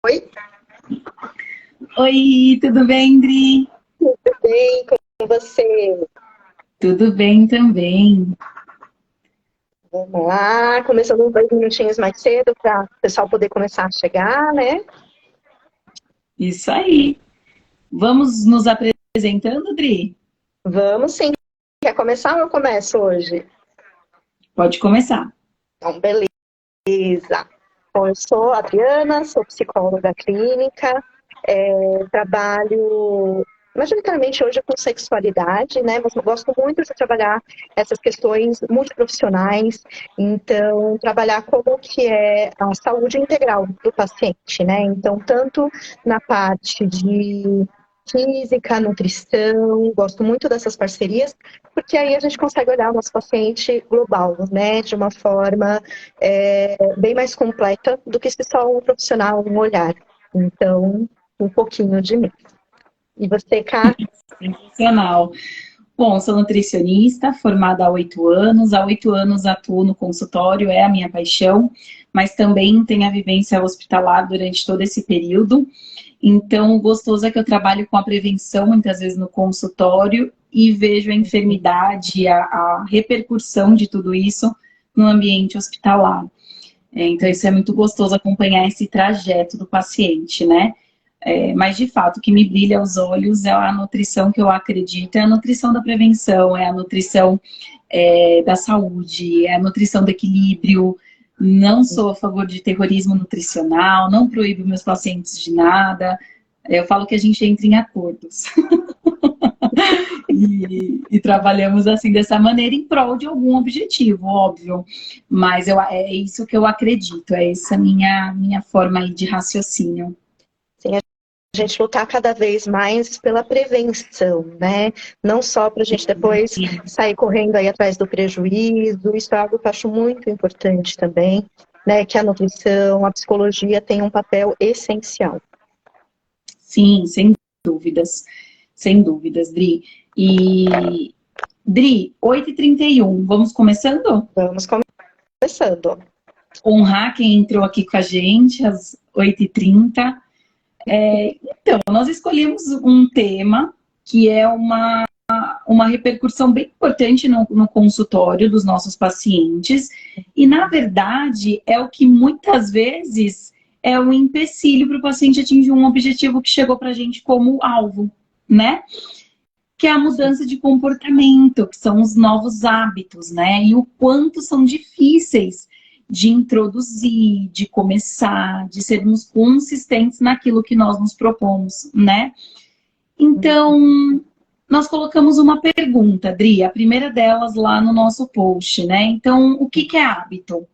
Oi, Oi, tudo bem, Dri? tudo bem com você? Tudo bem também. Vamos lá, começando uns 2 minutinhos mais cedo para o pessoal poder começar a chegar, né? Isso aí. Vamos nos apresentando, Dri? Vamos sim. Quer começar ou eu começo hoje? Pode começar. Então, beleza. Bom, eu sou a Adriana, sou psicóloga clínica, trabalho majoritariamente hoje com sexualidade, né? Mas eu gosto muito de trabalhar essas questões multiprofissionais, então trabalhar como que é a saúde integral do paciente, né? Então, tanto na parte de física, nutrição, gosto muito dessas parcerias, porque aí a gente consegue olhar o nosso paciente global, né? De uma forma bem mais completa do que se só um profissional, um olhar. Então, um pouquinho de mim. E você, Cá? Sensacional. Bom, sou nutricionista, formada há 8 anos. Há 8 anos atuo no consultório, é a minha paixão, mas também tenho a vivência hospitalar durante todo esse período. Então, o gostoso é que eu trabalho com a prevenção, muitas vezes no consultório, e vejo a enfermidade, a repercussão de tudo isso no ambiente hospitalar. Então, isso é muito gostoso acompanhar esse trajeto do paciente, né? Mas, de fato, o que me brilha aos olhos é a nutrição que eu acredito, é a nutrição da prevenção, é a nutrição da saúde, é a nutrição do equilíbrio. Não sou a favor de terrorismo nutricional, não proíbo meus pacientes de nada. Eu falo que a gente entra em acordos. E trabalhamos assim dessa maneira em prol de algum objetivo, óbvio. Mas é isso que eu acredito, é essa minha forma aí de raciocínio. Sim, a gente lutar cada vez mais pela prevenção, né? Não só para a gente depois sair correndo aí atrás do prejuízo. Isso é algo que eu acho muito importante também, né? Que a nutrição, a psicologia tem um papel essencial. Sim, sem dúvidas, Dri. E, Dri, 8h31, vamos começando? Vamos começando. Honrar quem entrou aqui com a gente às 8h30. Então, nós escolhemos um tema que é uma repercussão bem importante no consultório dos nossos pacientes, e, na verdade, é o que muitas vezes é um empecilho para o paciente atingir um objetivo que chegou para a gente como alvo, né? Que é a mudança de comportamento, que são os novos hábitos, né? E o quanto são difíceis de introduzir, de começar, de sermos consistentes naquilo que nós nos propomos, né? Então, nós colocamos uma pergunta, Adri, a primeira delas lá no nosso post, né? Então, o que é hábito?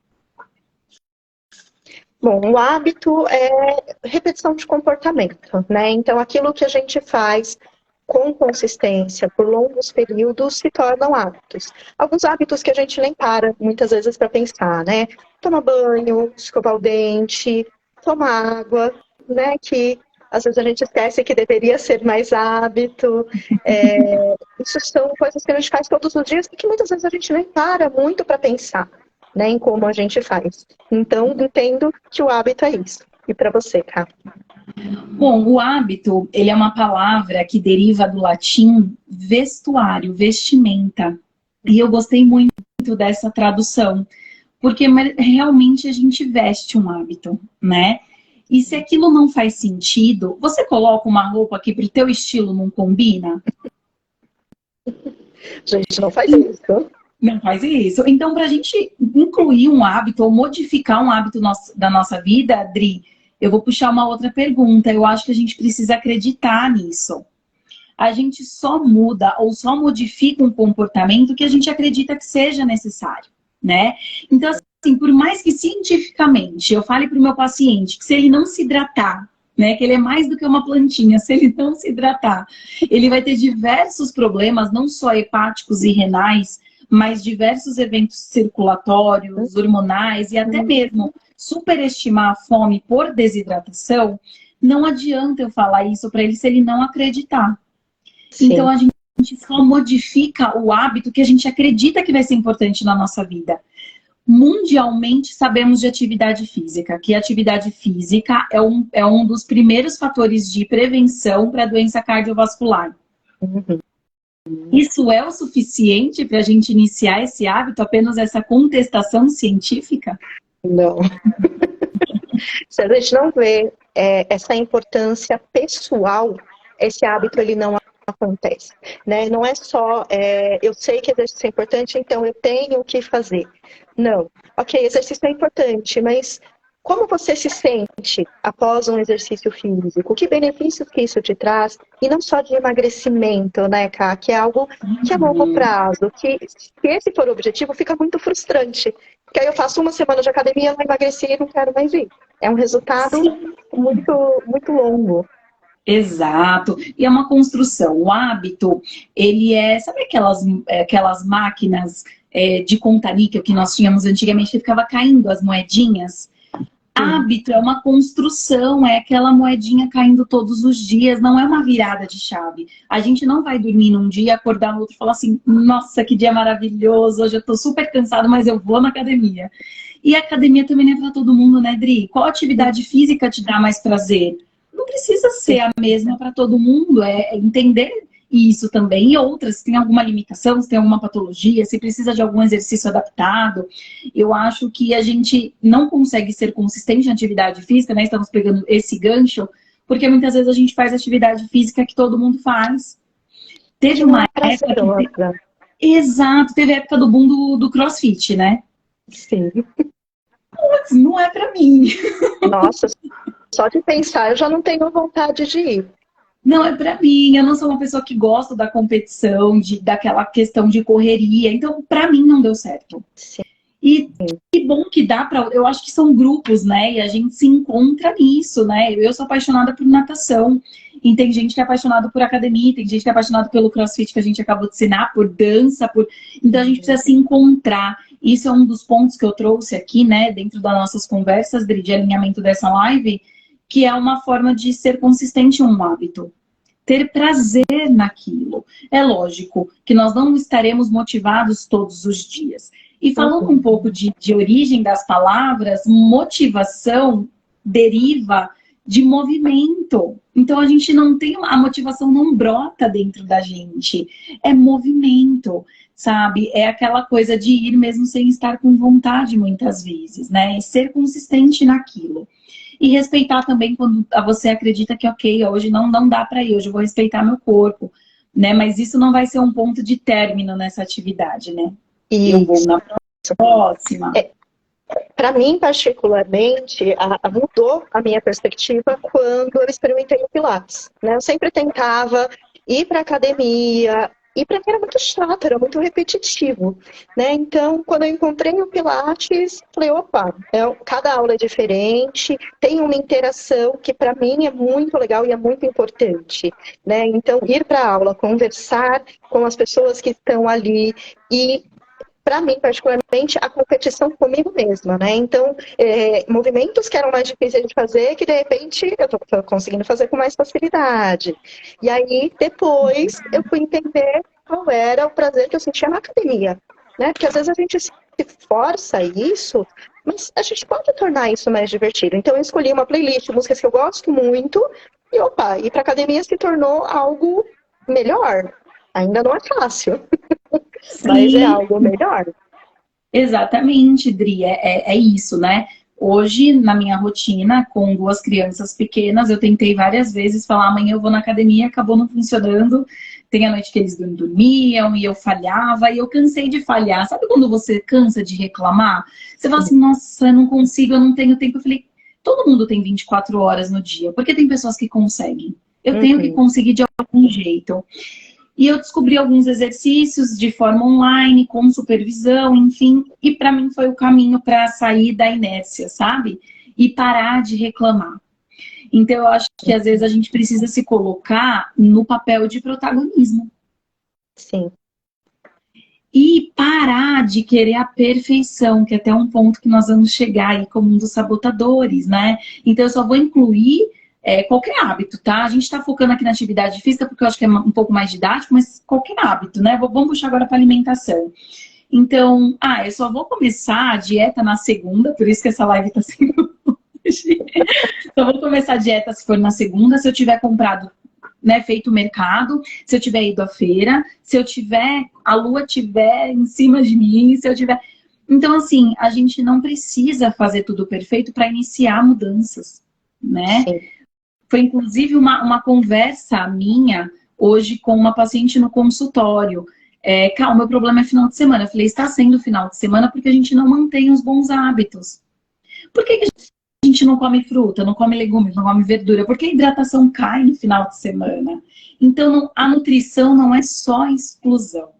Bom, o hábito é repetição de comportamento, né? Então, aquilo que a gente faz com consistência por longos períodos se tornam hábitos. Alguns hábitos que a gente nem para muitas vezes para pensar, né? Tomar banho, escovar o dente, tomar água, né? Que às vezes a gente esquece que deveria ser mais hábito. Isso são coisas que a gente faz todos os dias e que muitas vezes a gente nem para muito para pensar, né? Em como a gente faz. Então, entendo que o hábito é isso. E para você, Cá? Bom, o hábito, ele é uma palavra que deriva do latim vestuário, vestimenta. E eu gostei muito dessa tradução, porque realmente a gente veste um hábito, né? E se aquilo não faz sentido, você coloca uma roupa que pro teu estilo não combina? A gente não faz isso. Não faz isso. Então, para a gente incluir um hábito ou modificar um hábito da nossa vida, Adri, eu vou puxar uma outra pergunta. Eu acho que a gente precisa acreditar nisso. A gente só muda ou só modifica um comportamento que a gente acredita que seja necessário, né? Então, assim, por mais que cientificamente eu fale para o meu paciente que se ele não se hidratar né? Que ele é mais do que uma plantinha. Se ele não se hidratar, ele vai ter diversos problemas, não só hepáticos e renais, mas diversos eventos circulatórios, hormonais e até mesmo superestimar a fome por desidratação. Não adianta eu falar isso para ele se ele não acreditar. Sim. Então a gente só modifica o hábito que a gente acredita que vai ser importante na nossa vida. Mundialmente sabemos de atividade física, que a atividade física é um dos primeiros fatores de prevenção para a doença cardiovascular. Isso é o suficiente para a gente iniciar esse hábito, apenas essa contestação científica? Não. Se a gente não vê essa importância pessoal, esse hábito ele não acontece, né? Não é só, eu sei que exercício é importante, então eu tenho que fazer. Não. Ok, exercício é importante, mas como você se sente após um exercício físico? Que benefícios que isso te traz? E não só de emagrecimento, né, Ká? Que é algo que é a longo prazo, que se esse for o objetivo, fica muito frustrante. Porque aí eu faço uma semana de academia, não emagreci e não quero mais ir. É um resultado muito, muito longo. Exato. E é uma construção. O hábito, ele sabe aquelas máquinas de conta-níquel que nós tínhamos antigamente, que ficava caindo as moedinhas? Hábito é uma construção, é aquela moedinha caindo todos os dias, não é uma virada de chave. A gente não vai dormir num dia, acordar no outro e falar assim, nossa, que dia maravilhoso, hoje eu tô super cansado, mas eu vou na academia. E a academia também não é para todo mundo, né, Dri? Qual atividade física te dá mais prazer? Não precisa ser a mesma para todo mundo, é entender isso também. E outras, se tem alguma limitação, se tem alguma patologia, se precisa de algum exercício adaptado. Eu acho que a gente não consegue ser consistente em atividade física, né? Estamos pegando esse gancho, porque muitas vezes a gente faz atividade física que todo mundo faz. Teve uma época que... Exato, teve a época do boom do CrossFit, né? Sim. Putz, não é pra mim. Nossa, só de pensar eu já não tenho vontade de ir. Não é pra mim, eu não sou uma pessoa que gosta da competição, daquela questão de correria, então pra mim não deu certo. Sim. E que bom que dá pra... Eu acho que são grupos, né? E a gente se encontra nisso, né? Eu sou apaixonada por natação, e tem gente que é apaixonada por academia, tem gente que é apaixonada pelo CrossFit que a gente acabou de ensinar, por dança, então a gente precisa se encontrar. Isso é um dos pontos que eu trouxe aqui, né? Dentro das nossas conversas de alinhamento dessa live, que é uma forma de ser consistente em um hábito. Ter prazer naquilo. É lógico que nós não estaremos motivados todos os dias. E falando um pouco de origem das palavras, motivação deriva de movimento. Então a gente não tem, a motivação não brota dentro da gente. É movimento, sabe? É aquela coisa de ir mesmo sem estar com vontade muitas vezes, né? E ser consistente naquilo. E respeitar também quando você acredita que, ok, hoje não dá para ir, hoje eu vou respeitar meu corpo, né? Mas isso não vai ser um ponto de término nessa atividade, né? Isso. Eu vou na próxima. Para mim, particularmente, mudou a minha perspectiva quando eu experimentei o Pilates, né? Eu sempre tentava ir para academia, e para mim era muito chato, era muito repetitivo, né? Então, quando eu encontrei o Pilates, falei, opa, cada aula é diferente, tem uma interação que para mim é muito legal e é muito importante, né? Então, ir para a aula, conversar com as pessoas que estão ali e para mim, particularmente, a competição comigo mesma, né? Então, movimentos que eram mais difíceis de fazer, que de repente eu estou conseguindo fazer com mais facilidade. E aí, depois, eu fui entender qual era o prazer que eu sentia na academia, né? Porque às vezes a gente se força isso, mas a gente pode tornar isso mais divertido. Então, eu escolhi uma playlist de músicas que eu gosto muito e, opa, ir para academia se tornou algo melhor. Ainda não é fácil. Mas é algo melhor. Exatamente, Dri, é isso, né? Hoje, na minha rotina, com 2 crianças pequenas, eu tentei várias vezes falar, amanhã eu vou na academia, acabou não funcionando. Tem a noite que eles não dormiam e eu falhava, e eu cansei de falhar. Sabe quando você cansa de reclamar? Você fala assim, nossa, eu não consigo, eu não tenho tempo. Eu falei, todo mundo tem 24 horas no dia, porque tem pessoas que conseguem. Eu tenho que conseguir de algum jeito. E eu descobri alguns exercícios de forma online, com supervisão, enfim. E para mim foi o caminho para sair da inércia, sabe? E parar de reclamar. Então, eu acho que às vezes a gente precisa se colocar no papel de protagonismo. Sim. E parar de querer a perfeição, que é até um ponto que nós vamos chegar aí como um dos sabotadores, né? Então, eu só vou incluir qualquer hábito, tá? A gente está focando aqui na atividade física porque eu acho que é um pouco mais didático, mas qualquer hábito, né? Vamos puxar agora para alimentação. Então, eu só vou começar a dieta na segunda, por isso que essa live está sendo hoje. Só vou começar a dieta se for na segunda, se eu tiver comprado, né, feito o mercado, se eu tiver ido à feira, se eu tiver, a lua tiver em cima de mim, se eu tiver... Então, assim, a gente não precisa fazer tudo perfeito para iniciar mudanças, né? Sim. Foi, inclusive, uma conversa minha hoje com uma paciente no consultório. O meu problema é final de semana. Eu falei, está sendo final de semana porque a gente não mantém os bons hábitos. Por que a gente não come fruta, não come legumes, não come verdura? Porque a hidratação cai no final de semana. Então, a nutrição não é só exclusão.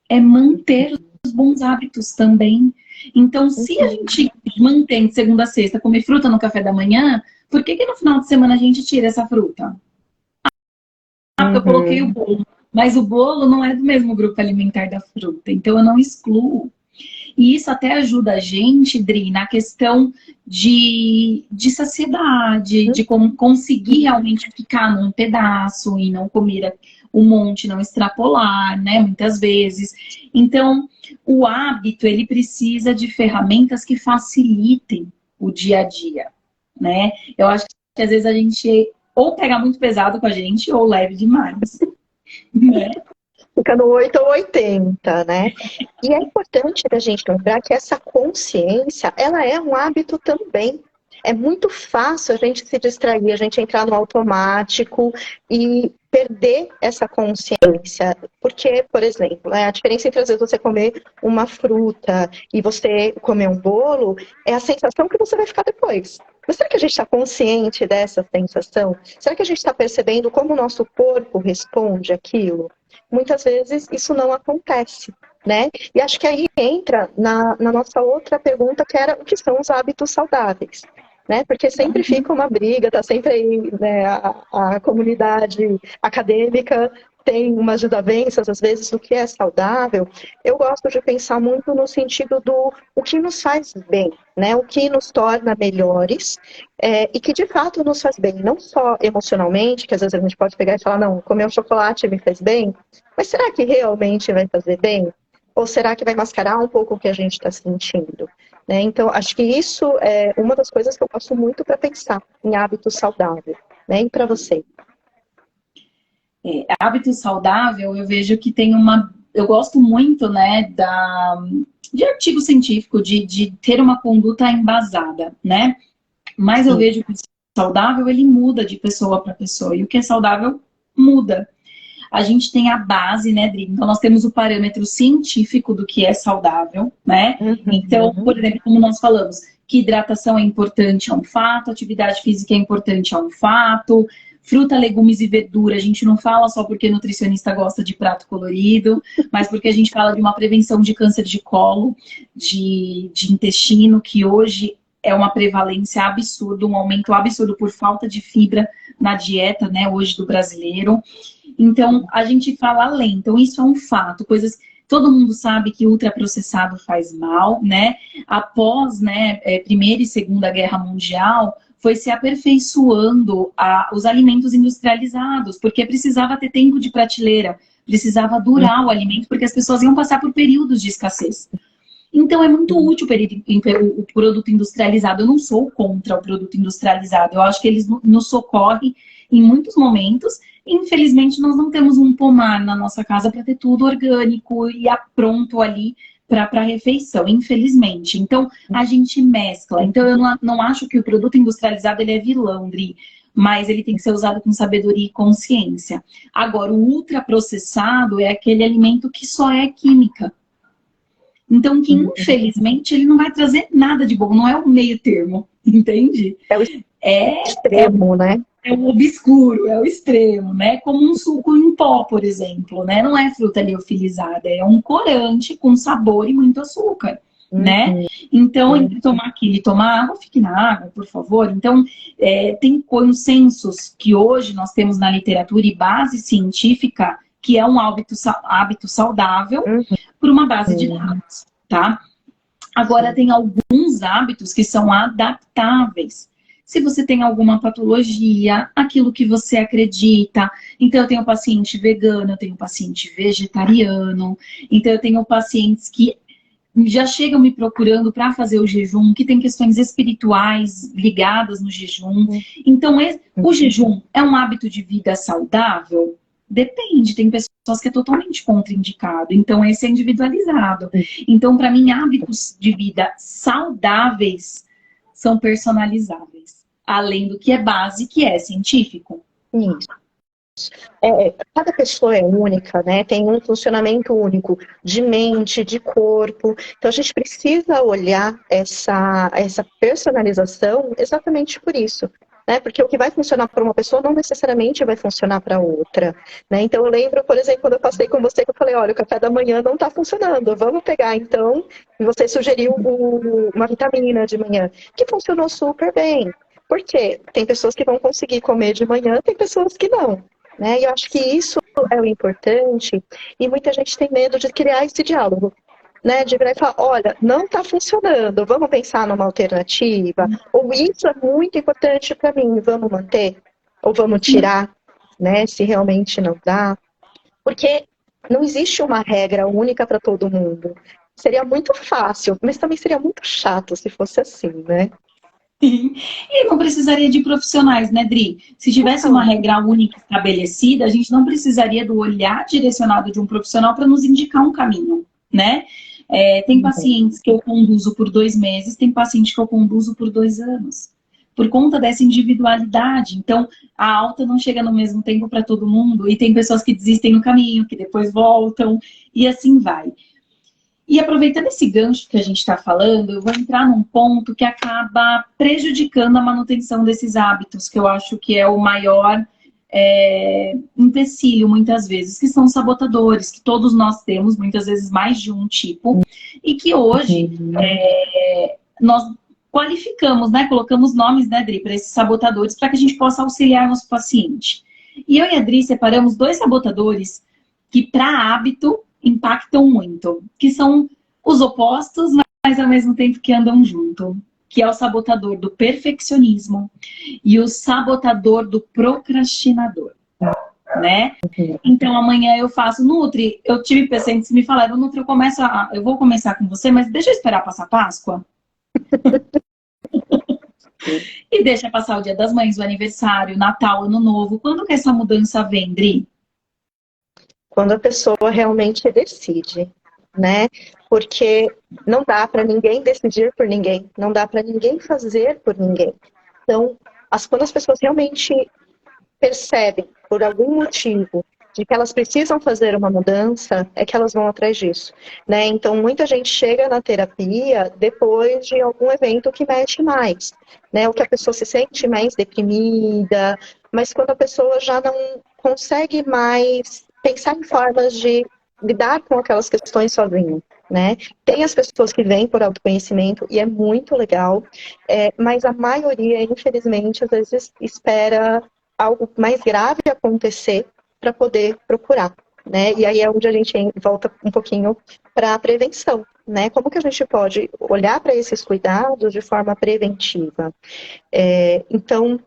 É manter os bons hábitos também. Então, se a gente mantém de segunda a sexta comer fruta no café da manhã, por que no final de semana a gente tira essa fruta? Porque eu coloquei o bolo. Mas o bolo não é do mesmo grupo alimentar da fruta. Então, eu não excluo. E isso até ajuda a gente, Dri, na questão de saciedade, de conseguir realmente ficar num pedaço e não comer um monte, não extrapolar, né, muitas vezes. Então, o hábito, ele precisa de ferramentas que facilitem o dia a dia, né? Eu acho que às vezes a gente ou pega muito pesado com a gente ou leve demais, né? Fica no 8 ou 80, né? E é importante a gente lembrar que essa consciência, ela é um hábito também. É muito fácil a gente se distrair, a gente entrar no automático e perder essa consciência. Porque, por exemplo, a diferença entre às vezes você comer uma fruta e você comer um bolo é a sensação que você vai ficar depois. Mas será que a gente está consciente dessa sensação? Será que a gente está percebendo como o nosso corpo responde àquilo? Muitas vezes isso não acontece, né? E acho que aí entra na nossa outra pergunta, que era o que são os hábitos saudáveis, né? Porque sempre fica uma briga, tá sempre aí, né, a comunidade acadêmica tem umas desavenças, às vezes, do que é saudável. Eu gosto de pensar muito no sentido do o que nos faz bem, né? O que nos torna melhores e que, de fato, nos faz bem. Não só emocionalmente, que às vezes a gente pode pegar e falar, não, comer um chocolate me faz bem, mas será que realmente vai fazer bem? Ou será que vai mascarar um pouco o que a gente está sentindo? Né? Então, acho que isso é uma das coisas que eu gosto muito para pensar em hábito saudável. Né? E para você? Hábito saudável, eu vejo que tem uma... Eu gosto muito, né, de artigo científico, de ter uma conduta embasada, né? Mas eu vejo que o saudável, ele muda de pessoa para pessoa. E o que é saudável, muda. A gente tem a base, né, Dri? Então, nós temos o parâmetro científico do que é saudável, né? Então, por exemplo, como nós falamos, que hidratação é importante é um fato, atividade física é importante é um fato, fruta, legumes e verdura, a gente não fala só porque nutricionista gosta de prato colorido, mas porque a gente fala de uma prevenção de câncer de colo, de intestino, que hoje é uma prevalência absurda, um aumento absurdo por falta de fibra na dieta, né, hoje do brasileiro. Então, a gente fala além. Então, isso é um fato. Coisas... Todo mundo sabe que ultraprocessado faz mal, né? Após, né, Primeira e Segunda Guerra Mundial, foi se aperfeiçoando os alimentos industrializados, porque precisava ter tempo de prateleira, precisava durar o alimento, porque as pessoas iam passar por períodos de escassez. Então, é muito útil o produto industrializado. Eu não sou contra o produto industrializado. Eu acho que eles nos socorrem em muitos momentos. Infelizmente, nós não temos um pomar na nossa casa para ter tudo orgânico e pronto ali para a refeição, infelizmente. Então, a gente mescla. Então, eu não acho que o produto industrializado ele é vilão, Dri, mas ele tem que ser usado com sabedoria e consciência. Agora, o ultraprocessado é aquele alimento que só é química. Então, que infelizmente ele não vai trazer nada de bom, não é o meio termo, entende? É o extremo, né? É o obscuro, é o extremo, né? Como um suco em pó, por exemplo, né? Não é fruta liofilizada, é um corante com sabor e muito açúcar. né? Então, entre tomar aquilo e tomar água, fique na água, por favor. Então, tem consensos que hoje nós temos na literatura e base científica que é um hábito saudável por uma base de dados, tá? Agora, tem alguns hábitos que são adaptáveis. Se você tem alguma patologia, aquilo que você acredita. Então, eu tenho paciente vegano, eu tenho paciente vegetariano. Então, eu tenho pacientes que já chegam me procurando para fazer o jejum, que tem questões espirituais ligadas no jejum. Então, o jejum é um hábito de vida saudável? Depende, tem pessoas que é totalmente contraindicado. Então, esse é individualizado. Então, para mim, hábitos de vida saudáveis são personalizáveis. Além do que é base, que é científico. Isso. Cada pessoa é única, né? Tem um funcionamento único de mente, de corpo. Então, a gente precisa olhar essa personalização exatamente por isso. Né? Porque o que vai funcionar para uma pessoa não necessariamente vai funcionar para outra. Né? Então, eu lembro, por exemplo, quando eu passei com você, que eu falei, olha, o café da manhã não está funcionando. Vamos pegar, então, e você sugeriu uma vitamina de manhã, que funcionou super bem. Por quê? Tem pessoas que vão conseguir comer de manhã, tem pessoas que não. Né? E eu acho que isso é o importante, e muita gente tem medo de criar esse diálogo, né? De virar e falar, olha, não está funcionando, vamos pensar numa alternativa, ou isso é muito importante para mim, vamos manter, ou vamos tirar, né? Se realmente não dá, porque não existe uma regra única para todo mundo. Seria muito fácil, mas também seria muito chato se fosse assim, né? Sim. E não precisaria de profissionais, né, Dri? Se tivesse uma regra única estabelecida, a gente não precisaria do olhar direcionado de um profissional para nos indicar um caminho, né? Tem pacientes que eu conduzo por 2 meses, tem paciente que eu conduzo por 2 anos. Por conta dessa individualidade. Então, a alta não chega no mesmo tempo para todo mundo, e tem pessoas que desistem no caminho, que depois voltam, e assim vai. E aproveitando esse gancho que a gente está falando, eu vou entrar num ponto que acaba prejudicando a manutenção desses hábitos, que eu acho que é o maior empecilho, muitas vezes, que são os sabotadores, que todos nós temos, muitas vezes mais de um tipo, e que hoje nós qualificamos, né? Colocamos nomes, né, Dri, para esses sabotadores, para que a gente possa auxiliar nosso paciente. E eu e a Dri separamos 2 sabotadores que, para hábito, impactam muito, que são os opostos, mas ao mesmo tempo que andam junto, que é o sabotador do perfeccionismo e o sabotador do procrastinador, né? Então, amanhã eu faço Nutri, eu tive pacientes que me falaram, Nutri, eu vou começar com você, mas deixa eu esperar passar a Páscoa. E deixa passar o Dia das Mães, o aniversário, Natal, Ano Novo. Quando que essa mudança vem, Dri? Quando a pessoa realmente decide, né? Porque não dá para ninguém decidir por ninguém, não dá para ninguém fazer por ninguém. Então, quando as pessoas realmente percebem, por algum motivo, de que elas precisam fazer uma mudança, é que elas vão atrás disso, né? Então, muita gente chega na terapia depois de algum evento que mexe mais, né? Ou que a pessoa se sente mais deprimida, mas quando a pessoa já não consegue mais pensar em formas de lidar com aquelas questões sozinho, né? Tem as pessoas que vêm por autoconhecimento e é muito legal, mas a maioria, infelizmente, às vezes espera algo mais grave acontecer para poder procurar, né? E aí é onde a gente volta um pouquinho para a prevenção, né? Como que a gente pode olhar para esses cuidados de forma preventiva? Então,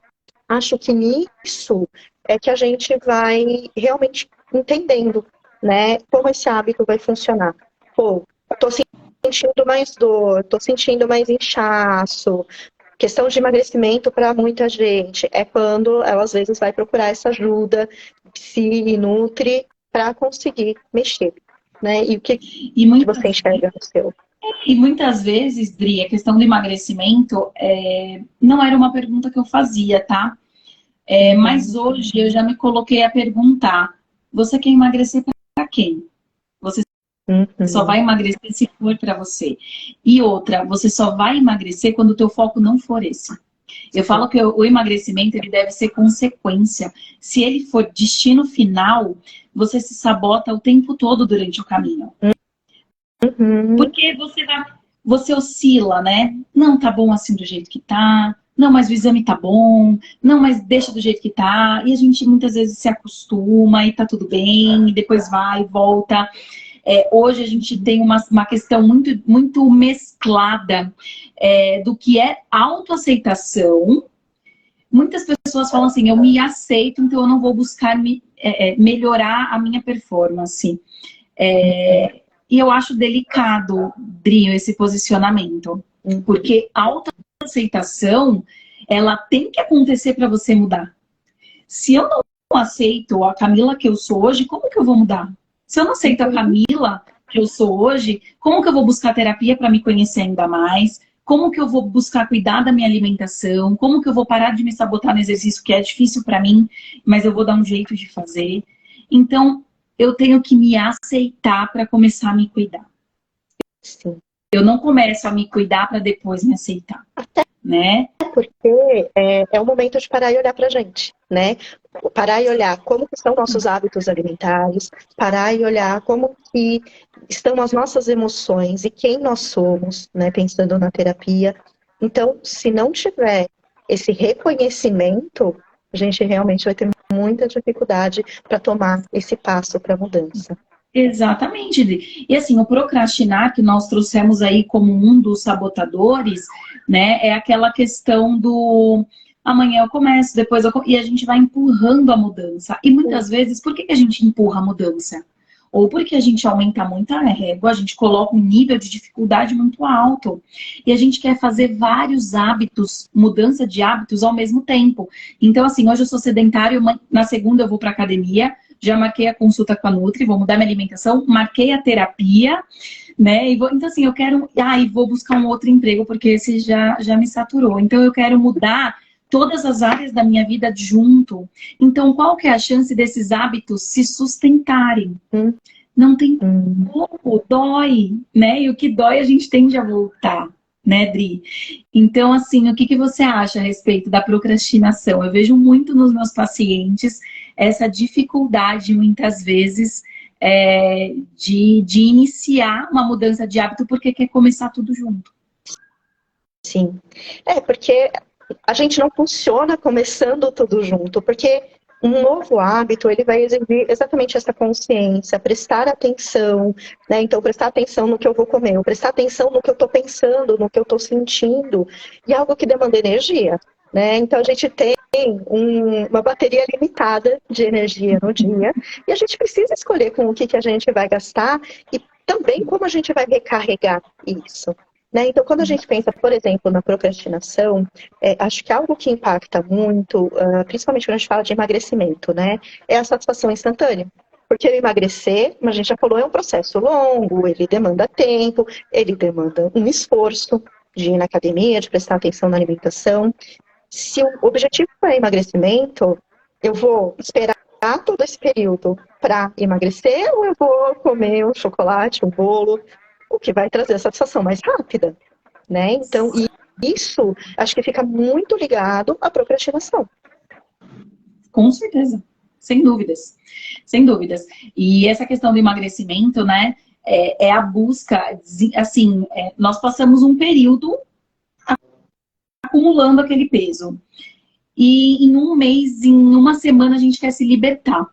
acho que nisso é que a gente vai realmente entendendo, né, como esse hábito vai funcionar. Pô, tô sentindo mais dor, tô sentindo mais inchaço. Questão de emagrecimento para muita gente é quando ela às vezes vai procurar essa ajuda, se nutre para conseguir mexer, né? E o que você enxerga no seu? E muitas vezes, Dri, a questão do emagrecimento não era uma pergunta que eu fazia, tá? Mas hoje eu já me coloquei a perguntar, você quer emagrecer para quem? Você só vai emagrecer se for para você. E outra, você só vai emagrecer quando o teu foco não for esse. Eu falo que o emagrecimento ele deve ser consequência. Se ele for destino final, você se sabota o tempo todo durante o caminho. Porque você oscila, né? Não, tá bom assim do jeito que tá. Não, mas o exame tá bom. Não, mas deixa do jeito que tá. E a gente muitas vezes se acostuma e tá tudo bem. E depois vai e volta. Hoje a gente tem uma questão muito, muito mesclada do que é autoaceitação. Muitas pessoas falam assim, eu me aceito, então eu não vou buscar melhorar a minha performance. E eu acho delicado, Drio, esse posicionamento. Porque a autoaceitação, ela tem que acontecer para você mudar. Se eu não aceito a Camila que eu sou hoje, como que eu vou mudar? Se eu não aceito a Camila que eu sou hoje, como que eu vou buscar terapia para me conhecer ainda mais? Como que eu vou buscar cuidar da minha alimentação? Como que eu vou parar de me sabotar no exercício, que é difícil para mim, mas eu vou dar um jeito de fazer? Então, eu tenho que me aceitar para começar a me cuidar. Sim. Eu não começo a me cuidar para depois me aceitar, né? Porque é o momento de parar e olhar pra gente, né? Parar e olhar como que são nossos hábitos alimentares, parar e olhar como que estão as nossas emoções e quem nós somos, né? Pensando na terapia. Então, se não tiver esse reconhecimento, a gente realmente vai ter muita dificuldade para tomar esse passo para a mudança. Exatamente. E assim, o procrastinar que nós trouxemos aí como um dos sabotadores, né, é aquela questão do amanhã eu começo, depois e a gente vai empurrando a mudança. E muitas vezes, por que a gente empurra a mudança? Ou porque a gente aumenta muito a régua, a gente coloca um nível de dificuldade muito alto. E a gente quer fazer vários hábitos, mudança de hábitos ao mesmo tempo. Então, assim, hoje eu sou sedentário, na segunda eu vou para academia, já marquei a consulta com a Nutri, vou mudar minha alimentação, marquei a terapia, né? Então, assim, eu quero. E vou buscar um outro emprego, porque esse já me saturou. Então, eu quero mudar todas as áreas da minha vida junto. Então, qual que é a chance desses hábitos se sustentarem? Não tem como, dói, né? E o que dói a gente tende a voltar, né, Dri? Então, assim, o que você acha a respeito da procrastinação? Eu vejo muito nos meus pacientes essa dificuldade, muitas vezes, de iniciar uma mudança de hábito porque quer começar tudo junto. Sim. Porque a gente não funciona começando tudo junto, porque um novo hábito, ele vai exigir exatamente essa consciência, prestar atenção, né? Então, prestar atenção no que eu vou comer, prestar atenção no que eu estou pensando, no que eu estou sentindo, e algo que demanda energia, né? Então, a gente tem uma bateria limitada de energia no dia, e a gente precisa escolher com o que a gente vai gastar, e também como a gente vai recarregar isso. Né? Então, quando a gente pensa, por exemplo, na procrastinação, acho que algo que impacta muito, principalmente quando a gente fala de emagrecimento, né, é a satisfação instantânea. Porque emagrecer, como a gente já falou, é um processo longo, ele demanda tempo, ele demanda um esforço de ir na academia, de prestar atenção na alimentação. Se o objetivo é emagrecimento, eu vou esperar todo esse período para emagrecer ou eu vou comer um chocolate, um bolo, o que vai trazer a satisfação mais rápida, né? Então, isso acho que fica muito ligado à procrastinação. Com certeza, sem dúvidas, sem dúvidas. E essa questão do emagrecimento, né, é a busca, assim, nós passamos um período acumulando aquele peso. E em um mês, em uma semana, a gente quer se libertar.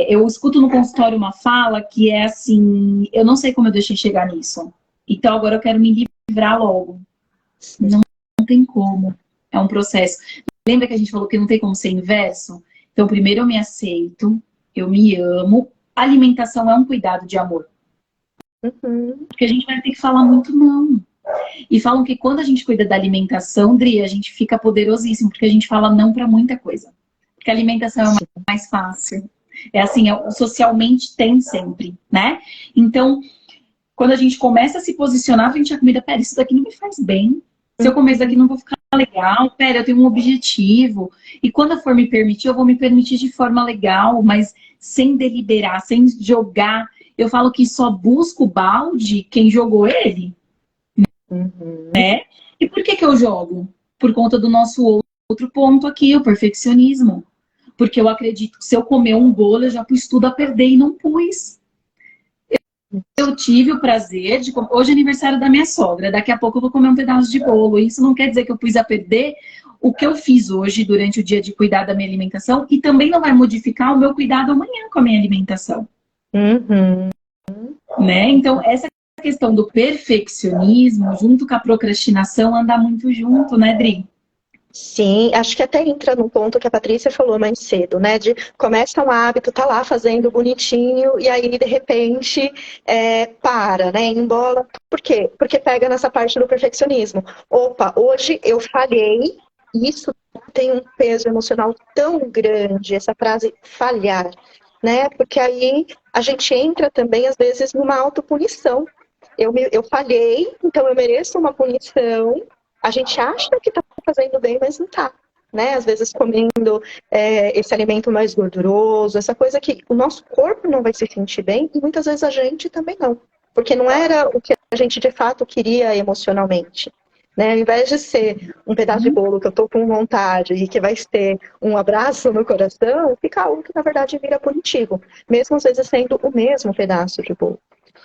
Eu escuto no consultório uma fala que é assim, eu não sei como eu deixei chegar nisso. Então agora eu quero me livrar logo. Não tem como. É um processo. Lembra que a gente falou que não tem como ser inverso? Então primeiro eu me aceito, eu me amo. A alimentação é um cuidado de amor. Porque a gente vai ter que falar muito não. E falam que quando a gente cuida da alimentação, Dri, a gente fica poderosíssimo, porque a gente fala não para muita coisa. Porque a alimentação é mais fácil. É assim, socialmente tem sempre, né? Então, quando a gente começa a se posicionar frente à comida, pera, isso daqui não me faz bem. Se eu comer isso daqui não vou ficar legal, pera, eu tenho um objetivo. E quando eu for me permitir, eu vou me permitir de forma legal, mas sem deliberar, sem jogar. Eu falo que só busca o balde quem jogou ele. Né? E por que eu jogo? Por conta do nosso outro ponto aqui, o perfeccionismo. Porque eu acredito que se eu comer um bolo, eu já pus tudo a perder e não pus. Eu tive o prazer de... Hoje é aniversário da minha sogra, daqui a pouco eu vou comer um pedaço de bolo. Isso não quer dizer que eu pus a perder o que eu fiz hoje durante o dia de cuidar da minha alimentação e também não vai modificar o meu cuidado amanhã com a minha alimentação. Uhum. Né? Então, essa questão do perfeccionismo junto com a procrastinação anda muito junto, né, Dri? Sim, acho que até entra num ponto que a Patrícia falou mais cedo, né? De começa um hábito, tá lá fazendo bonitinho, e aí, de repente, para, né? Embola. Por quê? Porque pega nessa parte do perfeccionismo. Opa, hoje eu falhei, e isso tem um peso emocional tão grande, essa frase falhar, né? Porque aí a gente entra também, às vezes, numa autopunição. Eu falhei, então eu mereço uma punição. A gente acha que está fazendo bem, mas não está. Né? Às vezes comendo esse alimento mais gorduroso, essa coisa que o nosso corpo não vai se sentir bem e muitas vezes a gente também não. Porque não era o que a gente de fato queria emocionalmente. Né? Ao invés de ser um pedaço de bolo que eu estou com vontade e que vai ser um abraço no coração, fica algo que na verdade vira punitivo. Mesmo às vezes sendo o mesmo pedaço de bolo.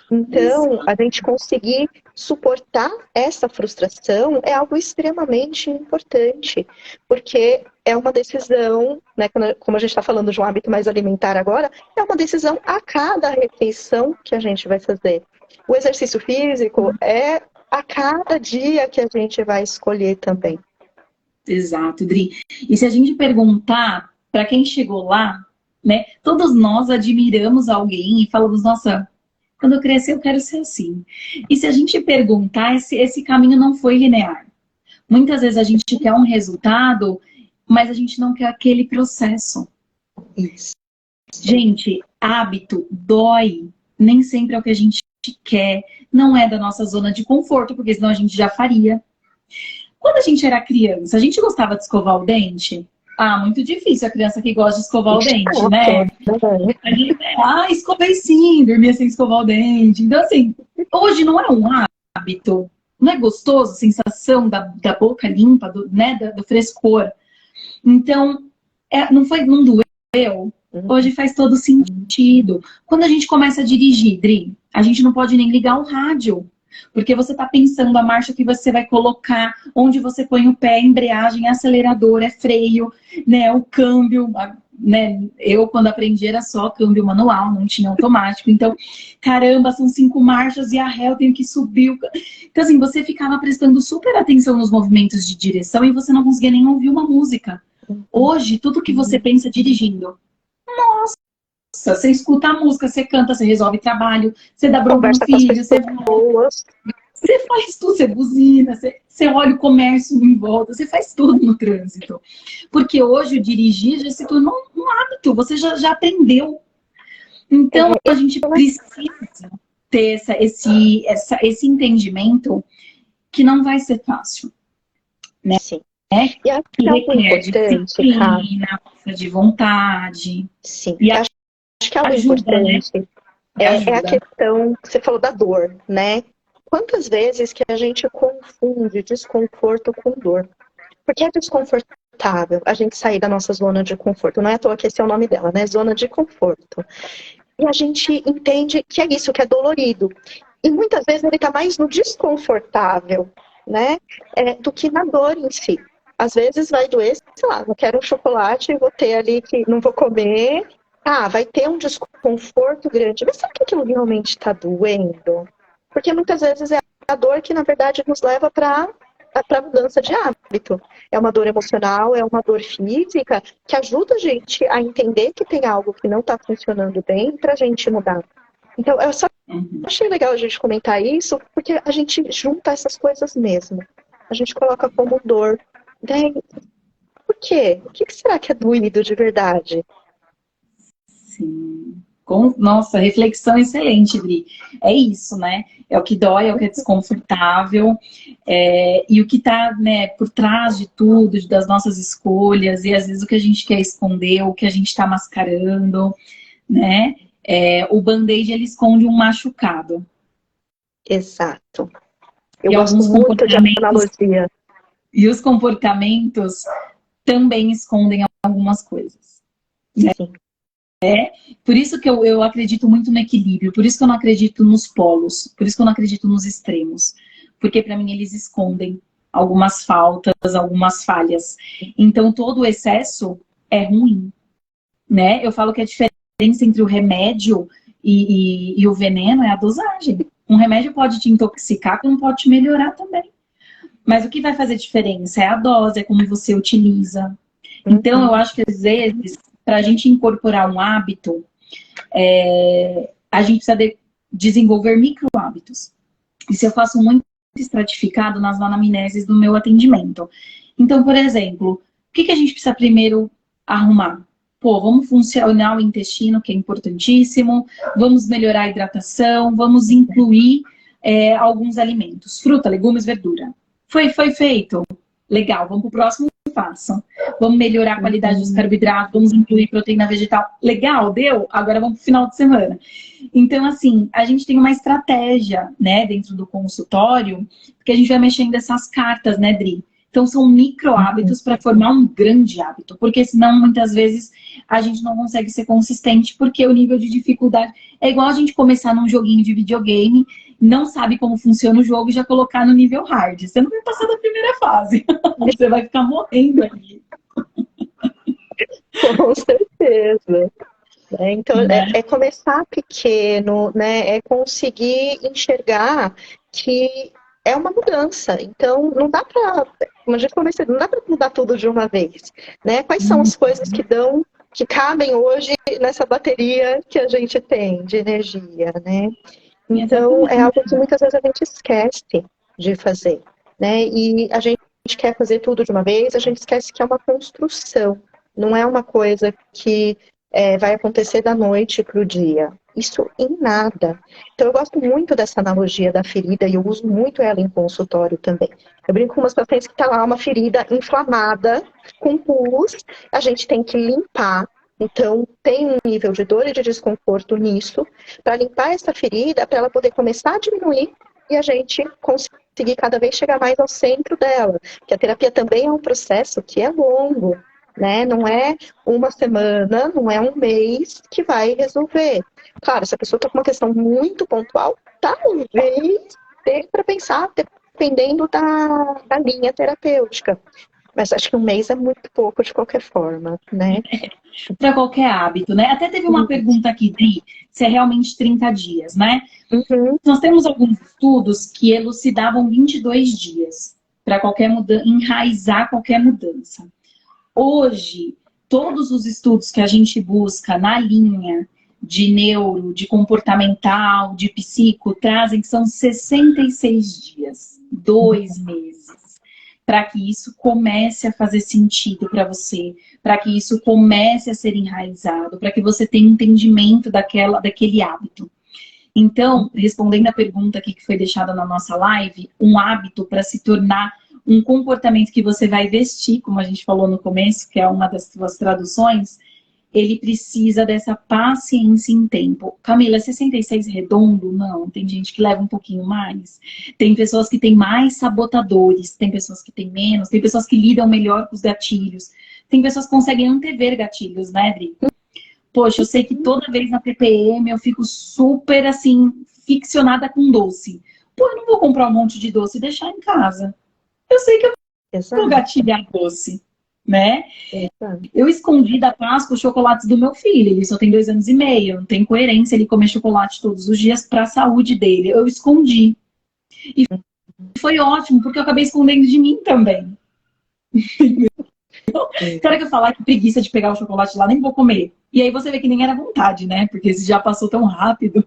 Então, a gente conseguir suportar essa frustração é algo extremamente importante, porque é uma decisão, né, como a gente está falando de um hábito mais alimentar agora, é uma decisão a cada refeição que a gente vai fazer. O exercício físico é a cada dia que a gente vai escolher também. Exato, Dri. E se a gente perguntar para quem chegou lá, né, todos nós admiramos alguém e falamos, nossa, quando eu crescer eu quero ser assim. E se a gente perguntar, esse caminho não foi linear. Muitas vezes a gente quer um resultado, mas a gente não quer aquele processo. Isso. Gente, hábito dói. Nem sempre é o que a gente quer. Não é da nossa zona de conforto, porque senão a gente já faria. Quando a gente era criança, a gente gostava de escovar o dente? Ah, muito difícil a criança que gosta de escovar o dente, né? A gente, escovei sim, dormia sem escovar o dente. Então, assim, hoje não é um hábito, não é gostoso a sensação da boca limpa, do frescor. Então, não doeu. Hoje faz todo sentido. Quando a gente começa a dirigir, Dri, a gente não pode nem ligar o rádio. Porque você está pensando a marcha que você vai colocar, onde você põe o pé, embreagem, acelerador, freio, né, o câmbio, né? Eu, quando aprendi, era só câmbio manual, não tinha automático. Então, caramba, são 5 marchas e a ré eu tenho que subir. Então, assim, você ficava prestando super atenção nos movimentos de direção e você não conseguia nem ouvir uma música. Hoje, tudo que você pensa dirigindo, nossa, você escuta a música, você canta, você resolve trabalho, você dá bronca no filho, você faz tudo, você buzina, você olha o comércio em volta, você faz tudo no trânsito. Porque hoje o dirigir já se tornou um hábito, você já aprendeu. Então a gente precisa ter esse entendimento que não vai ser fácil. Né? Sim. E acho que requer disciplina, força de vontade. Sim. E acho que algo importante, né? É a questão que você falou da dor, né? Quantas vezes que a gente confunde desconforto com dor? Porque é desconfortável a gente sair da nossa zona de conforto. Não é à toa que esse é o nome dela, né? Zona de conforto. E a gente entende que é isso, que é dolorido. E muitas vezes ele está mais no desconfortável, né? Do que na dor em si. Às vezes vai doer, sei lá, não quero um chocolate, vou ter ali que não vou comer. Vai ter um desconforto grande. Mas sabe que aquilo realmente está doendo? Porque muitas vezes é a dor que, na verdade, nos leva para a mudança de hábito. É uma dor emocional, é uma dor física, que ajuda a gente a entender que tem algo que não está funcionando bem para a gente mudar. Então, eu só achei legal a gente comentar isso, porque a gente junta essas coisas mesmo. A gente coloca como dor. Daí, por quê? O que será que é doído de verdade? Sim. Nossa, reflexão excelente, Dri. É isso, né? É o que dói, é o que é desconfortável, e o que está, né, por trás de tudo, das nossas escolhas, e às vezes o que a gente quer esconder, o que a gente está mascarando, né? O band-aid, ele esconde um machucado. Exato. Eu gosto muito de analogia. E os comportamentos também escondem algumas coisas. Né? Sim. Por isso que eu acredito muito no equilíbrio, por isso que eu não acredito nos polos, por isso que eu não acredito nos extremos. Porque para mim eles escondem algumas faltas, algumas falhas. Então todo o excesso é ruim, né? Eu falo que a diferença entre o remédio e o veneno é a dosagem. Um remédio pode te intoxicar, como pode te melhorar também. Mas o que vai fazer diferença é a dose, é como você utiliza. Então, eu acho que às vezes, para a gente incorporar um hábito, a gente precisa desenvolver micro hábitos. Isso eu faço muito estratificado nas anamneses do meu atendimento. Então, por exemplo, o que a gente precisa primeiro arrumar? Pô, vamos funcionar o intestino, que é importantíssimo, vamos melhorar a hidratação, vamos incluir alguns alimentos, fruta, legumes, verdura. Foi feito? Legal, vamos para o próximo passo. Vamos melhorar a qualidade dos carboidratos, vamos incluir proteína vegetal. Legal, deu? Agora vamos para o final de semana. Então, assim, a gente tem uma estratégia, né, dentro do consultório, que a gente vai mexendo essas cartas, né, Dri? Então, são micro hábitos para formar um grande hábito, porque senão, muitas vezes, a gente não consegue ser consistente, porque o nível de dificuldade é igual a gente começar num joguinho de videogame, não sabe como funciona o jogo e já colocar no nível hard. Você não vai passar da primeira fase. Você vai ficar morrendo ali. Com certeza. Então, é começar pequeno, né? É conseguir enxergar que é uma mudança. Então, não dá para, como a gente conversou, não dá para mudar tudo de uma vez, né? Quais são as coisas que cabem hoje nessa bateria que a gente tem de energia, né? Então, é algo que muitas vezes a gente esquece de fazer, né? E a gente quer fazer tudo de uma vez, a gente esquece que é uma construção, não é uma coisa que vai acontecer da noite para o dia. Isso em nada. Então, eu gosto muito dessa analogia da ferida e eu uso muito ela em consultório também. Eu brinco com umas pacientes que está lá uma ferida inflamada, com pus, a gente tem que limpar. Então, tem um nível de dor e de desconforto nisso, para limpar essa ferida, para ela poder começar a diminuir e a gente conseguir cada vez chegar mais ao centro dela. Porque a terapia também é um processo que é longo, né? Não é uma semana, não é um mês que vai resolver. Claro, se a pessoa está com uma questão muito pontual, talvez dê para pensar, dependendo da linha terapêutica. Mas acho que um mês é muito pouco de qualquer forma, né? Para qualquer hábito, né? Até teve uma pergunta aqui, Dri, se é realmente 30 dias, né? Nós temos alguns estudos que elucidavam 22 dias para qualquer mudança, enraizar qualquer mudança. Hoje, todos os estudos que a gente busca na linha de neuro, de comportamental, de psico, trazem que são 66 dias, 2 meses, para que isso comece a fazer sentido para você, para que isso comece a ser enraizado, para que você tenha entendimento daquele hábito. Então, respondendo a pergunta aqui que foi deixada na nossa live, um hábito para se tornar um comportamento que você vai vestir, como a gente falou no começo, que é uma das suas traduções, ele precisa dessa paciência em tempo. Camila, 66 redondo? Não, tem gente que leva um pouquinho mais. Tem pessoas que têm mais sabotadores, tem pessoas que têm menos, tem pessoas que lidam melhor com os gatilhos, tem pessoas que conseguem antever gatilhos, né, Adri? Poxa, eu sei que toda vez na TPM eu fico super, assim, ficcionada com doce. Pô, eu não vou comprar um monte de doce e deixar em casa. Eu sei que eu vou gatilhar doce, né? Eu escondi da Páscoa os chocolates do meu filho. Ele só tem 2 anos e meio. Não tem coerência ele comer chocolate todos os dias para a saúde dele. Eu escondi. E foi ótimo, porque eu acabei escondendo de mim também. Será que eu falar que preguiça de pegar o chocolate lá, nem vou comer? E aí você vê que nem era vontade, né? Porque esse já passou tão rápido.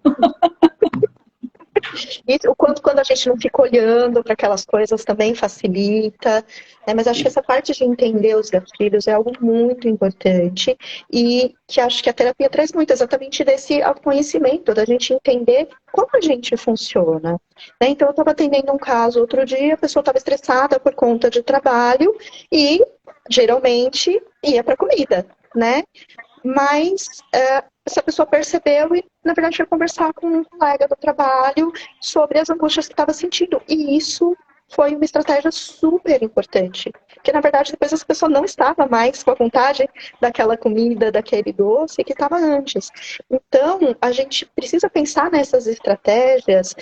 E o quanto quando a gente não fica olhando para aquelas coisas também facilita, né? Mas acho que essa parte de entender os gatilhos é algo muito importante e que acho que a terapia traz muito exatamente desse autoconhecimento, da gente entender como a gente funciona, né? Então eu estava atendendo um caso outro dia, a pessoa estava estressada por conta de trabalho e geralmente ia para comida, né? Mas essa pessoa percebeu e, na verdade, foi conversar com um colega do trabalho sobre as angústias que estava sentindo. E isso foi uma estratégia super importante. Porque, na verdade, depois essa pessoa não estava mais com a vontade daquela comida, daquele doce que estava antes. Então, a gente precisa pensar nessas estratégias,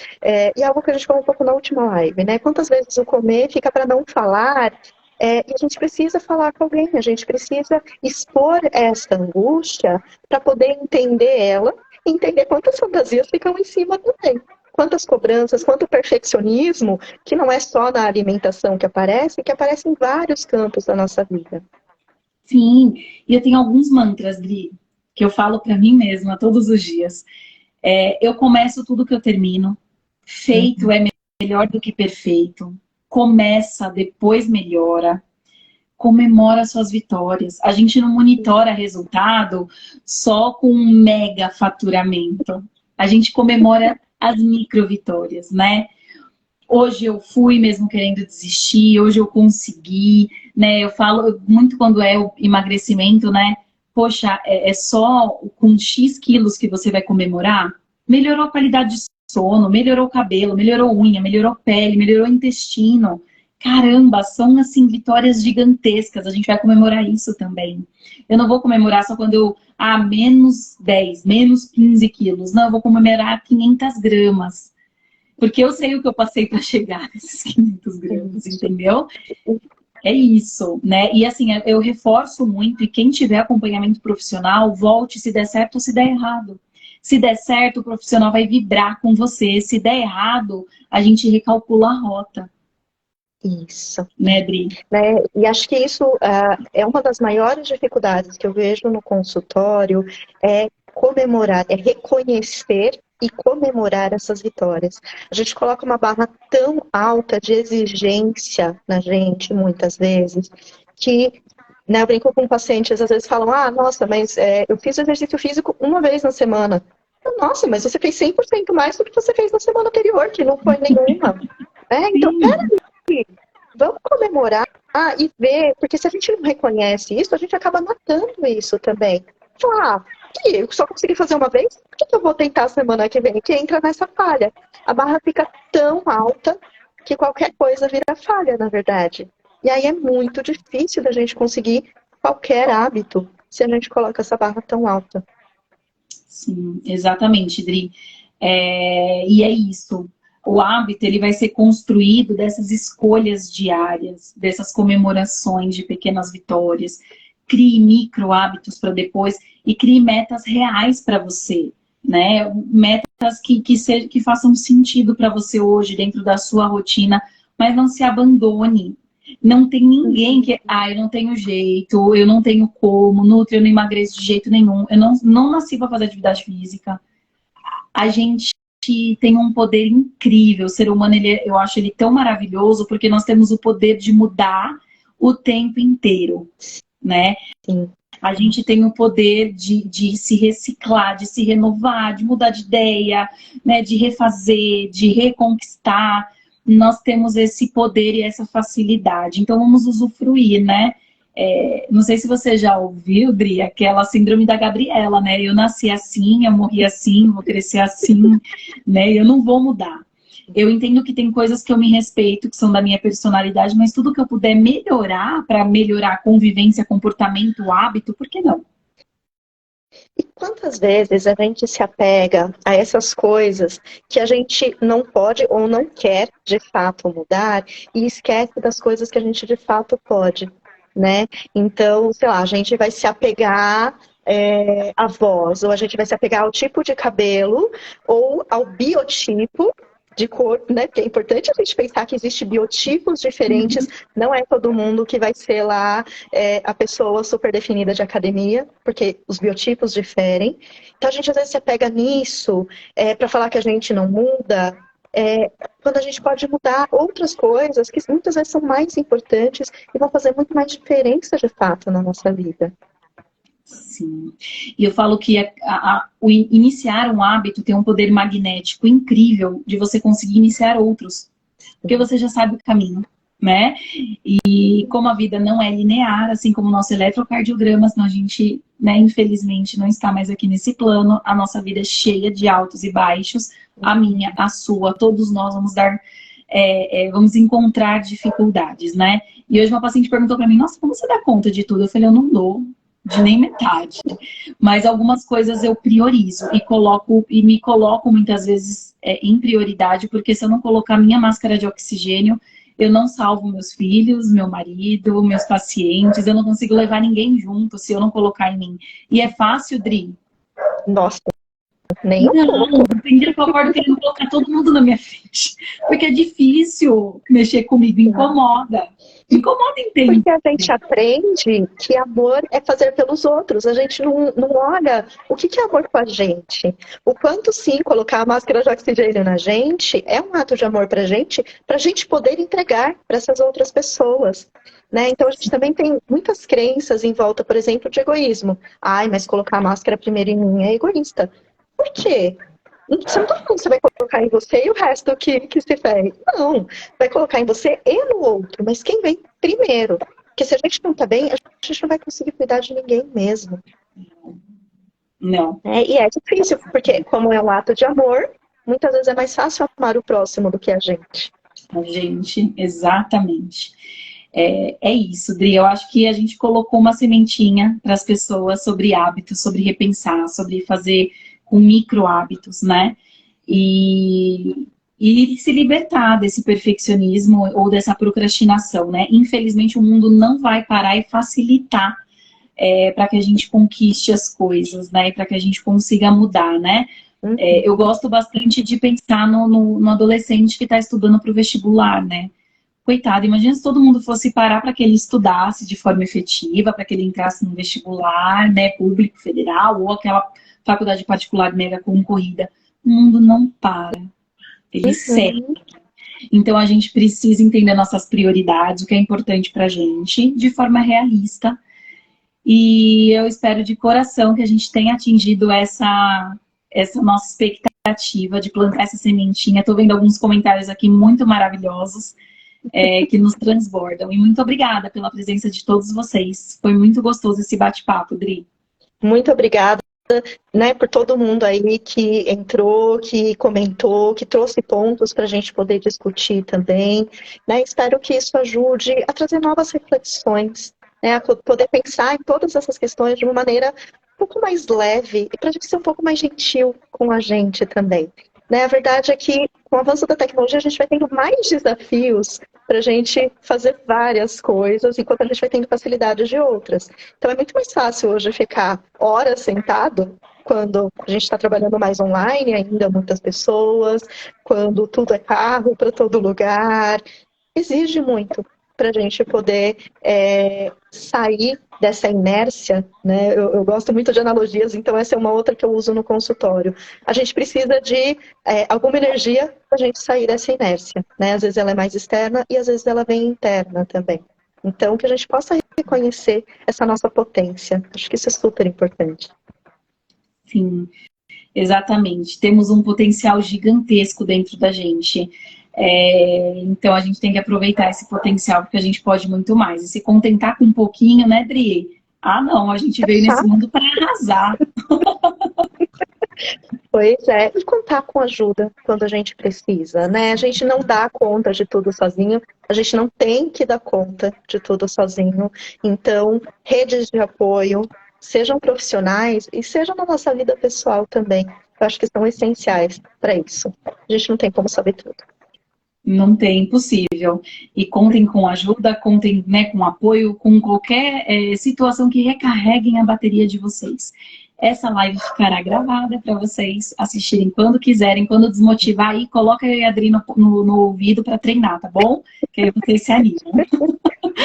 e algo que a gente falou um pouco na última live, né? Quantas vezes o comer fica para não falar, e a gente precisa falar com alguém, a gente precisa expor essa angústia para poder entender ela, e entender quantas fantasias ficam em cima também. Quantas cobranças, quanto perfeccionismo, que não é só na alimentação que aparece em vários campos da nossa vida. Sim, e eu tenho alguns mantras, Dri, que eu falo para mim mesma todos os dias. Eu começo tudo que eu termino. Feito é melhor do que perfeito. Começa, depois melhora. Comemora suas vitórias. A gente não monitora resultado só com um mega faturamento. A gente comemora as micro vitórias, né? Hoje eu fui mesmo querendo desistir, hoje eu consegui, né? Eu falo muito quando é o emagrecimento, né? Poxa, é só com X quilos que você vai comemorar? Melhorou a qualidade de sono, melhorou o cabelo, melhorou a unha, melhorou a pele, melhorou o intestino. Caramba, são assim vitórias gigantescas. A gente vai comemorar isso também. Eu não vou comemorar só quando eu, menos 10, menos 15 quilos. Não, eu vou comemorar 500 gramas. Porque eu sei o que eu passei para chegar nesses 500 gramas, entendeu? É isso, né? E assim, eu reforço muito, e quem tiver acompanhamento profissional, volte se der certo ou se der errado. Se der certo, o profissional vai vibrar com você. Se der errado, a gente recalcula a rota. Isso. Né, Dri? E acho que isso é uma das maiores dificuldades que eu vejo no consultório, é comemorar, é reconhecer e comemorar essas vitórias. A gente coloca uma barra tão alta de exigência na gente, muitas vezes, que, né, eu brinco com pacientes, às vezes falam, nossa, mas eu fiz exercício físico uma vez na semana. Nossa, mas você fez 100% mais do que você fez na semana anterior, que não foi nenhuma. Então, peraí, vamos comemorar e ver, porque se a gente não reconhece isso, a gente acaba matando isso também. Falar, eu só consegui fazer uma vez, por que eu vou tentar a semana que vem? Que entra nessa falha. A barra fica tão alta que qualquer coisa vira falha, na verdade. E aí é muito difícil da gente conseguir qualquer hábito se a gente coloca essa barra tão alta. Sim, exatamente, Dri. E é isso. O hábito, ele vai ser construído dessas escolhas diárias, dessas comemorações de pequenas vitórias. Crie micro hábitos para depois e crie metas reais para você, né? Metas que façam sentido para você hoje dentro da sua rotina, mas não se abandone. Não tem ninguém que, eu não tenho jeito, eu não tenho como, Nutri, eu não emagreço de jeito nenhum, eu não nasci para fazer atividade física. A gente tem um poder incrível, o ser humano, eu acho ele tão maravilhoso, porque nós temos o poder de mudar o tempo inteiro, né? Sim. A gente tem o poder de se reciclar, de se renovar, de mudar de ideia, né? De refazer, de reconquistar. Nós temos esse poder e essa facilidade. Então, vamos usufruir, né? Não sei se você já ouviu, Dri, aquela síndrome da Gabriela, né? Eu nasci assim, eu morri assim, vou crescer assim, né? Eu não vou mudar. Eu entendo que tem coisas que eu me respeito, que são da minha personalidade, mas tudo que eu puder melhorar, para melhorar a convivência, comportamento, hábito, por que não? E quantas vezes a gente se apega a essas coisas que a gente não pode ou não quer, de fato, mudar e esquece das coisas que a gente, de fato, pode, né? Então, sei lá, a gente vai se apegar à voz, ou a gente vai se apegar ao tipo de cabelo, ou ao biotipo de corpo, né? Porque é importante a gente pensar que existem biotipos diferentes, não é todo mundo que vai ser lá a pessoa super definida de academia, porque os biotipos diferem. Então a gente às vezes se apega nisso para falar que a gente não muda, quando a gente pode mudar outras coisas que muitas vezes são mais importantes e vão fazer muito mais diferença de fato na nossa vida. Sim. E eu falo que o iniciar um hábito tem um poder magnético incrível de você conseguir iniciar outros. Porque você já sabe o caminho, né? E como a vida não é linear, assim como o nosso eletrocardiograma, a gente, né, infelizmente, não está mais aqui nesse plano. A nossa vida é cheia de altos e baixos. A minha, a sua, todos nós vamos dar vamos encontrar dificuldades, né? E hoje uma paciente perguntou para mim, nossa, como você dá conta de tudo? Eu falei, eu não dou de nem metade. Mas algumas coisas eu priorizo e me coloco muitas vezes em prioridade, porque se eu não colocar minha máscara de oxigênio, eu não salvo meus filhos, meu marido, meus pacientes, eu não consigo levar ninguém junto se eu não colocar em mim. E é fácil, Dri? Nossa, nem um pouco. Não, tem dia que eu acordo querendo colocar todo mundo na minha frente. Porque é difícil mexer comigo, incomoda. Incomoda, entende? Porque a gente aprende que amor é fazer pelos outros. A gente não olha o que é amor com a gente. O quanto, sim, colocar a máscara de oxigênio na gente é um ato de amor pra gente poder entregar para essas outras pessoas. Né? Então, a gente também tem muitas crenças em volta, por exemplo, de egoísmo. Ai, mas colocar a máscara primeiro em mim é egoísta. Por quê? Você não está falando que você vai colocar em você e o resto que se ferre. Não, vai colocar em você e no outro, mas quem vem primeiro? Porque se a gente não está bem, a gente não vai conseguir cuidar de ninguém mesmo. Não. E é difícil, porque como é um ato de amor, muitas vezes é mais fácil amar o próximo do que a gente. A gente, exatamente. É isso, Dri. Eu acho que a gente colocou uma sementinha para as pessoas sobre hábitos, sobre repensar, sobre fazer com micro hábitos, né? E se libertar desse perfeccionismo ou dessa procrastinação, né? Infelizmente, o mundo não vai parar e facilitar para que a gente conquiste as coisas, né? E para que a gente consiga mudar, né? Eu gosto bastante de pensar no adolescente que está estudando para o vestibular, né? Coitado, imagina se todo mundo fosse parar para que ele estudasse de forma efetiva, para que ele entrasse no vestibular, né, público, federal, ou aquela faculdade particular mega concorrida. O mundo não para, ele segue. Então a gente precisa entender nossas prioridades, o que é importante para a gente, de forma realista. E eu espero de coração que a gente tenha atingido essa nossa expectativa de plantar essa sementinha. Estou vendo alguns comentários aqui muito maravilhosos. Que nos transbordam. E muito obrigada pela presença de todos vocês. Foi muito gostoso esse bate-papo, Dri. Muito obrigada, né, por todo mundo aí que entrou, que comentou, que trouxe pontos para a gente poder discutir também. Né? Espero que isso ajude a trazer novas reflexões, né, a poder pensar em todas essas questões de uma maneira um pouco mais leve e para a gente ser um pouco mais gentil com a gente também. Né? A verdade é que, com o avanço da tecnologia, a gente vai tendo mais desafios para a gente fazer várias coisas, enquanto a gente vai tendo facilidades de outras. Então, é muito mais fácil hoje ficar horas sentado, quando a gente está trabalhando mais online ainda, muitas pessoas, quando tudo é carro para todo lugar. Exige muito para a gente poder sair dessa inércia, né? Eu gosto muito de analogias, então essa é uma outra que eu uso no consultório. A gente precisa de alguma energia para a gente sair dessa inércia, né? Às vezes ela é mais externa e às vezes ela vem interna também. Então, que a gente possa reconhecer essa nossa potência. Acho que isso é super importante. Sim, exatamente. Temos um potencial gigantesco dentro da gente. Então a gente tem que aproveitar esse potencial, porque a gente pode muito mais. E se contentar com um pouquinho, né, Dri? Ah, não, a gente veio nesse mundo para arrasar. Pois é, e contar com ajuda quando a gente precisa, né? A gente não dá conta de tudo sozinho, a gente não tem que dar conta de tudo sozinho. Então, redes de apoio, sejam profissionais e sejam na nossa vida pessoal também. Eu acho que são essenciais para isso. A gente não tem como saber tudo. Não tem, impossível. E contem com ajuda, contem, né, com apoio, com qualquer situação que recarreguem a bateria de vocês. Essa live ficará gravada para vocês assistirem quando quiserem, quando desmotivar aí, coloca eu e a Adri no ouvido para treinar, tá bom? Que aí vocês se animam.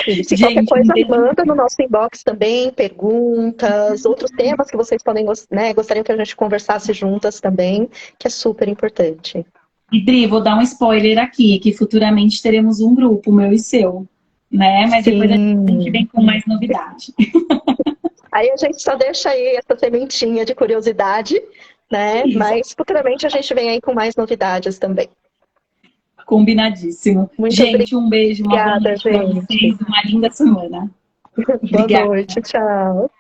Isso, gente, qualquer coisa, manda no nosso inbox também, perguntas, outros temas que vocês podem, né, gostariam que a gente conversasse juntas também, que é super importante. E Dri, vou dar um spoiler aqui, que futuramente teremos um grupo, meu e seu, né? Mas depois a gente vem com mais novidade. Aí a gente só deixa aí essa sementinha de curiosidade, né? Isso. Mas futuramente a gente vem aí com mais novidades também. Combinadíssimo. Muito gente, um beijo, uma boa noite para vocês, uma linda semana. Boa noite, tchau.